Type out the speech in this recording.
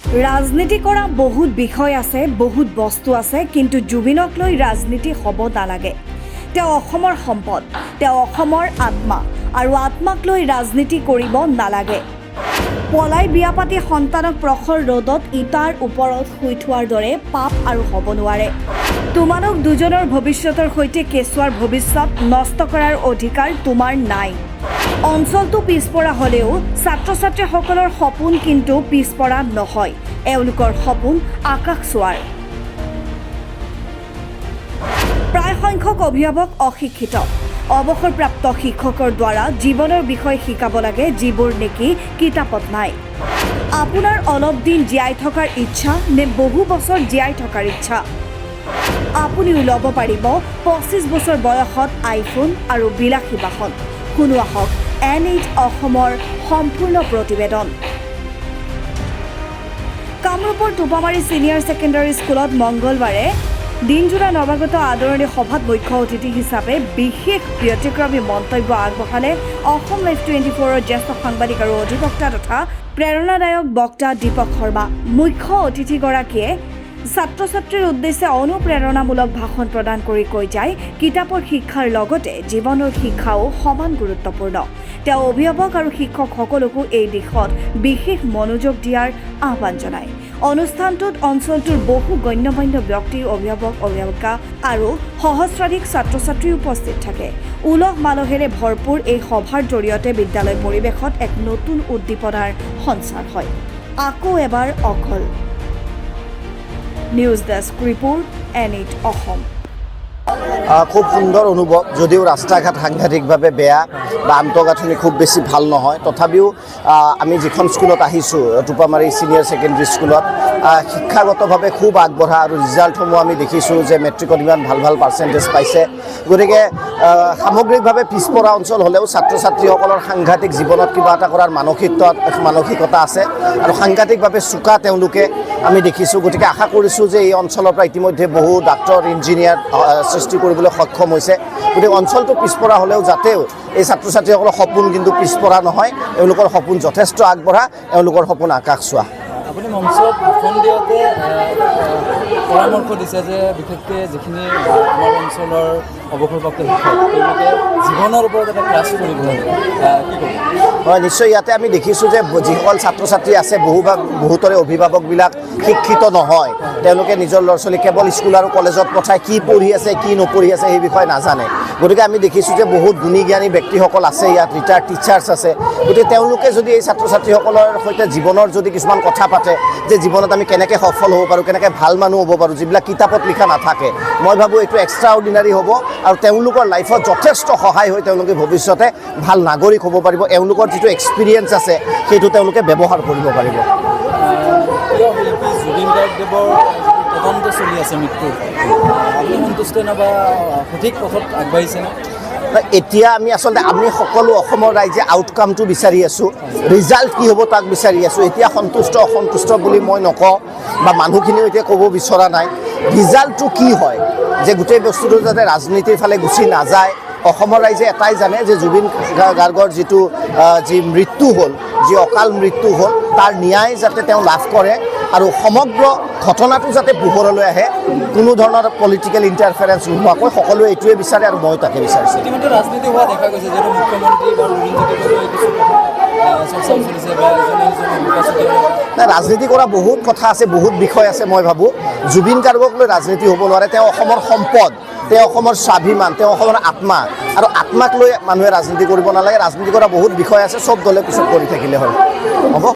ৰাজনীতি কৰা বহুত বিষয় আছে, বহুত বস্তু আছে, কিন্তু জুবিনক লৈ ৰাজনীতি হ'ব নালাগে। তেওঁ অসমৰ সম্পদ, তেওঁ অসমৰ আত্মা, আৰু আত্মাক লৈ ৰাজনীতি কৰিব নালাগে। পলাই বিয়া পাতি সন্তানক প্ৰখৰ ৰ'দত ইটাৰ ওপৰত শুই থোৱাৰ দৰে পাপ আৰু হ'ব নোৱাৰে। তোমালোক দুজনৰ ভৱিষ্যতৰ সৈতে কেঁচুৱাৰ ভৱিষ্যত নষ্ট কৰাৰ অধিকাৰ তোমাৰ নাই। অঞ্চলটো পিছপৰা হ'লেও ছাত্ৰ ছাত্ৰীসকলৰ সপোন কিন্তু পিছপৰা নহয়। এওঁলোকৰ সপোন আকাশ চোৱাৰ। প্ৰায় সংখ্যক অভিভাৱক অশিক্ষিত। অৱসৰপ্ৰাপ্ত শিক্ষকৰ দ্বাৰা জীৱনৰ বিষয়ে শিকাব লাগে, যিবোৰ নেকি কিতাপত নাই। আপোনাৰ অলপ দিন জীয়াই থকাৰ ইচ্ছা নে বহু বছৰ জীয়াই থকাৰ ইচ্ছা? আপুনিও ল'ব পাৰিব 25 বছৰ বয়সত আইফোন আৰু বিলাসী বাহন। শুনো আহক N8 অসমৰ সম্পূৰ্ণ প্ৰতিবেদন। কামৰূপৰ টোপামাৰী ছিনিয়ৰ ছেকেণ্ডাৰী স্কুলত মংগলবাৰে দিনজোৰা নৱাগত আদৰণি সভাত মুখ্য অতিথি হিচাপে বিশেষ ব্যতিক্ৰমী মন্তব্য আগবঢ়ালে অসম লাইভ 24ৰ জ্যেষ্ঠ সাংবাদিক আৰু অধিবক্তা তথা প্ৰেৰণাদায়ক বক্তা দীপক শৰ্মা। মুখ্য অতিথিগৰাকীয়ে ছাত্ৰ ছাত্ৰীৰ উদ্দেশ্যে অনুপ্ৰেৰণামূলক ভাষণ প্ৰদান কৰি কৈ যায়, কিতাপৰ শিক্ষাৰ লগতে জীৱনৰ শিক্ষাও সমান গুৰুত্বপূৰ্ণ। তেওঁ অভিভাৱক আৰু শিক্ষকসকলকো এই দিশত বিশেষ মনোযোগ দিয়াৰ আহ্বান জনায়। অনুষ্ঠানটোত অঞ্চলটোৰ বহু গণ্যমান্য ব্যক্তি, অভিভাৱক, অভিভাৱিকা আৰু সহস্ৰাধিক ছাত্ৰ ছাত্ৰী উপস্থিত থাকে। উলহ মালহেৰে ভৰপূৰ এই সভাৰ জৰিয়তে বিদ্যালয় পৰিৱেশত এক নতুন উদ্দীপনাৰ সঞ্চাৰ হয়। আকৌ এবাৰ অকল। News desk report N8 Assam. খুব সুন্দৰ অনুভৱ, যদিও ৰাস্তা ঘাট সাংঘাতিকভাৱে বেয়া বা আন্তঃগাঁথনি খুব বেছি ভাল নহয়, তথাপিও আমি যিখন স্কুলত আহিছোঁ, টোপামাৰী ছিনিয়ৰ ছেকেণ্ডেৰী স্কুলত, শিক্ষাগতভাৱে খুব আগবঢ়া আৰু ৰিজাল্টসমূহ আমি দেখিছোঁ যে মেট্ৰিকত ইমান ভাল ভাল পাৰ্চেণ্টেজ পাইছে। গতিকে সামগ্ৰিকভাৱে পিছপৰা অঞ্চল হ'লেও ছাত্ৰ ছাত্ৰীসকলৰ সাংঘাতিক জীৱনত কিবা এটা কৰাৰ মানসিকতা আছে আৰু সাংঘাতিকভাৱে চোকা তেওঁলোকে আমি দেখিছোঁ। গতিকে আশা কৰিছোঁ যে এই অঞ্চলৰ পৰা ইতিমধ্যে বহু ডাক্তৰ, ইঞ্জিনিয়াৰ সৃষ্টি কৰিবলৈ সক্ষম হৈছে। গতিকে অঞ্চলটো পিছপৰা হ'লেও যাতেও এই ছাত্ৰ ছাত্ৰীসকলৰ সপোন কিন্তু পিছপৰা নহয়, এওঁলোকৰ সপোন যথেষ্ট আগবঢ়া, এওঁলোকৰ সপোন আকাশ চোৱা। আপুনি মঞ্চত ভাষণ দিওঁতে পৰামৰ্শ দিছে যে বিশেষকৈ যিখিনি আমাৰ অঞ্চলৰ অৱসৰপ্ৰাপ্ত শিক্ষক, তেওঁলোকে জীৱনৰ ওপৰত এটা ক্লাছ কৰিব লাগে, কি ক'ব? হয়, নিশ্চয়। ইয়াতে আমি দেখিছোঁ যে যিসকল ছাত্ৰ ছাত্ৰী আছে, বহুতৰে অভিভাৱকবিলাক শিক্ষিত নহয়। তেওঁলোকে নিজৰ ল'ৰা ছোৱালী কেৱল স্কুল আৰু কলেজত পঠাই কি পঢ়ি আছে, কি নপঢ়ি আছে সেই বিষয়ে নাজানে। গতিকে আমি দেখিছোঁ যে বহুত গুণী জ্ঞানী ব্যক্তিসকল আছে ইয়াত, ৰিটায়াৰ্ড টিচাৰ্ছ আছে। গতিকে তেওঁলোকে যদি এই ছাত্ৰ ছাত্ৰীসকলৰ সৈতে জীৱনৰ যদি কিছুমান কথা পাতে, যে জীৱনত আমি কেনেকৈ সফল হ'ব পাৰোঁ, কেনেকৈ ভাল মানুহ হ'ব পাৰোঁ, যিবিলাক কিতাপত লিখা নাথাকে, মই ভাবোঁ এইটো এক্সট্ৰা অৰ্ডিনাৰী হ'ব আৰু তেওঁলোকৰ লাইফত যথেষ্ট সহায় হৈ তেওঁলোকে ভৱিষ্যতে ভাল নাগৰিক হ'ব পাৰিব। এওঁলোকৰ যিটো এক্সপিৰিয়েঞ্চ আছে সেইটো তেওঁলোকে ব্যৱহাৰ কৰিব পাৰিব। প্ৰিয় শিল্পী জুবিন গাৰ্গদেৱৰ তদন্ত চলি আছে মৃত্যুৰ, আপুনি সন্তুষ্ট নে বা সঠিক পথত আগবাঢ়িছেনে? এতিয়া আমি সকলো অসমৰ ৰাইজে আউটকামটো বিচাৰি আছোঁ, ৰিজাল্ট কি হ'ব তাক বিচাৰি আছোঁ। এতিয়া সন্তুষ্ট অসন্তুষ্ট বুলি মই নকওঁ বা মানুহখিনিও এতিয়া ক'ব বিচৰা নাই। ৰিজাল্টটো কি হয়, যে গোটেই বস্তুটো যাতে ৰাজনীতিৰ ফালে গুচি নাযায়। অসমৰ ৰাইজে এটাই জানে যে জুবিন গাৰ্গৰ যি মৃত্যু হ'ল, যি অকাল মৃত্যু হ'ল, তাৰ ন্যায় যাতে তেওঁ লাভ কৰে আৰু সমগ্ৰ ঘটনাটো যাতে পোহৰলৈ আহে, কোনো ধৰণৰ পলিটিকেল ইণ্টাৰফেৰেঞ্চ নোহোৱাকৈ সকলোৱে এইটোৱে বিচাৰে আৰু মই তাকে বিচাৰিছোঁ। ইতিমধ্যে ৰাজনীতি হোৱা দেখা গৈছে, যিহেতু মুখ্যমন্ত্ৰী বা ৰাজনীতি কৰা বহুত কথা আছে, বহুত বিষয় আছে। মই ভাবোঁ জুবিন গাৰ্গক লৈ ৰাজনীতি হ'ব নোৱাৰে। তেওঁ অসমৰ সম্পদ, তেওঁ অসমৰ স্বাভিমান, তেওঁ অসমৰ আত্মা, আৰু আত্মাক লৈ মানুহে ৰাজনীতি কৰিব নালাগে। ৰাজনীতি কৰা বহুত বিষয় আছে, চব দলে পিছত কৰি থাকিলে হয়, হ'ব।